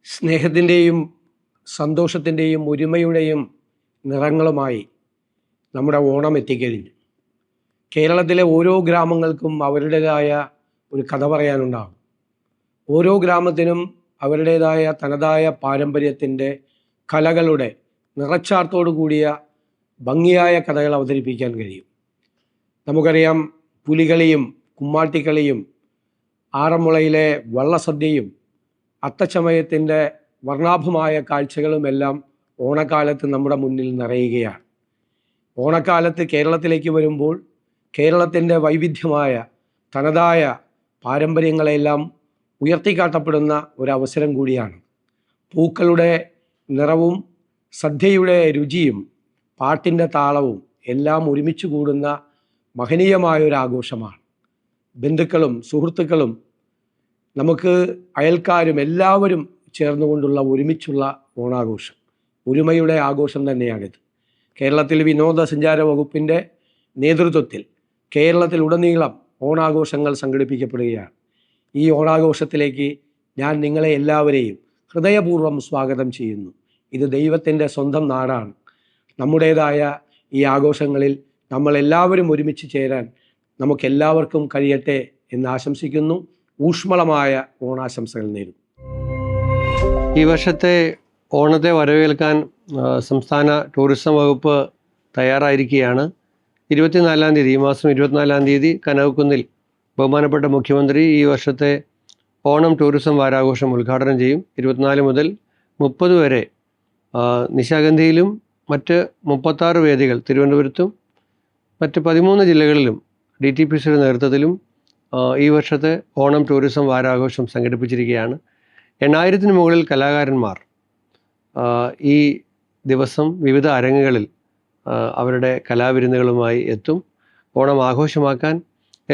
സ്നേഹത്തിൻ്റെയും സന്തോഷത്തിൻ്റെയും ഒരുമയുടെയും നിറങ്ങളുമായി നമ്മുടെ ഓണം എത്തിക്കഴിഞ്ഞു. കേരളത്തിലെ ഓരോ ഗ്രാമങ്ങൾക്കും അവരുടേതായ ഒരു കഥ പറയാനുണ്ടാകും. ഓരോ ഗ്രാമത്തിനും അവരുടേതായ തനതായ പാരമ്പര്യത്തിൻ്റെ കലകളുടെ നിറച്ചാർത്തോടു കൂടിയ ഭംഗിയായ കഥകൾ അവതരിപ്പിക്കാൻ കഴിയും. നമുക്കറിയാം, പുലികളിയും കുമ്മാട്ടിക്കളിയും ആറന്മുളയിലെ വള്ളസദ്യയും അത്തച്ചമയത്തിൻ്റെ വർണ്ണാഭമായ കാഴ്ചകളുമെല്ലാം ഓണക്കാലത്ത് നമ്മുടെ മുന്നിൽ നിറയുകയാണ്. ഓണക്കാലത്ത് കേരളത്തിലേക്ക് വരുമ്പോൾ കേരളത്തിൻ്റെ വൈവിധ്യമായ തനതായ പാരമ്പര്യങ്ങളെല്ലാം ഉയർത്തിക്കാട്ടപ്പെടുന്ന ഒരവസരം കൂടിയാണ്. പൂക്കളുടെ നിറവും സദ്യയുടെ രുചിയും പാട്ടിൻ്റെ താളവും എല്ലാം ഒരുമിച്ച് കൂടുന്ന മഹനീയമായൊരാഘോഷമാണ്. ബന്ധുക്കളും സുഹൃത്തുക്കളും നമുക്ക് അയൽക്കാരും എല്ലാവരും ചേർന്നുകൊണ്ടുള്ള ഒരുമിച്ചുള്ള ഓണാഘോഷം, ഒരുമയുടെ ആഘോഷം തന്നെയാണിത്. കേരളത്തിൽ വിനോദസഞ്ചാര വകുപ്പിൻ്റെ നേതൃത്വത്തിൽ കേരളത്തിലുടനീളം ഓണാഘോഷങ്ങൾ സംഘടിപ്പിക്കപ്പെടുകയാണ്. ഈ ഓണാഘോഷത്തിലേക്ക് ഞാൻ നിങ്ങളെ എല്ലാവരെയും ഹൃദയപൂർവ്വം സ്വാഗതം ചെയ്യുന്നു. ഇത് ദൈവത്തിൻ്റെ സ്വന്തം നാടാണ്. നമ്മുടേതായ ഈ ആഘോഷങ്ങളിൽ നമ്മളെല്ലാവരും ഒരുമിച്ച് ചേരാൻ നമുക്കെല്ലാവർക്കും കഴിയട്ടെ എന്ന് ആശംസിക്കുന്നു. ഊഷ്മളമായ ഓണാശംസകൾ നേരുന്നു. ഈ വർഷത്തെ ഓണത്തെ വരവേൽക്കാൻ സംസ്ഥാന ടൂറിസം വകുപ്പ് തയ്യാറായിരിക്കുകയാണ്. 24-ാം തീയതി, ഈ മാസം 24-ാം തീയതി കനകക്കുന്നിൽ ബഹുമാനപ്പെട്ട മുഖ്യമന്ത്രി ഈ വർഷത്തെ ഓണം ടൂറിസം വാരാഘോഷം ഉദ്ഘാടനം ചെയ്യും. 24 മുതൽ 30 വരെ നിശാഗന്ധിയിലും മറ്റ് 36 വേദികൾ തിരുവനന്തപുരത്തും മറ്റ് 13 ജില്ലകളിലും DTPCയുടെ നേതൃത്വത്തിലും ഈ വർഷത്തെ ഓണം ടൂറിസം വാരാഘോഷം സംഘടിപ്പിച്ചിരിക്കുകയാണ്. 8000-ന് മുകളിൽ കലാകാരന്മാർ ഈ ദിവസം വിവിധ അരങ്ങുകളിൽ അവരുടെ കലാവിരുന്നുകളുമായി എത്തും. ഓണം ആഘോഷമാക്കാൻ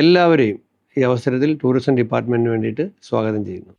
എല്ലാവരെയും ഈ അവസരത്തിൽ ടൂറിസം ഡിപ്പാർട്ട്മെൻറ്റിന് വേണ്ടിയിട്ട് സ്വാഗതം ചെയ്യുന്നു.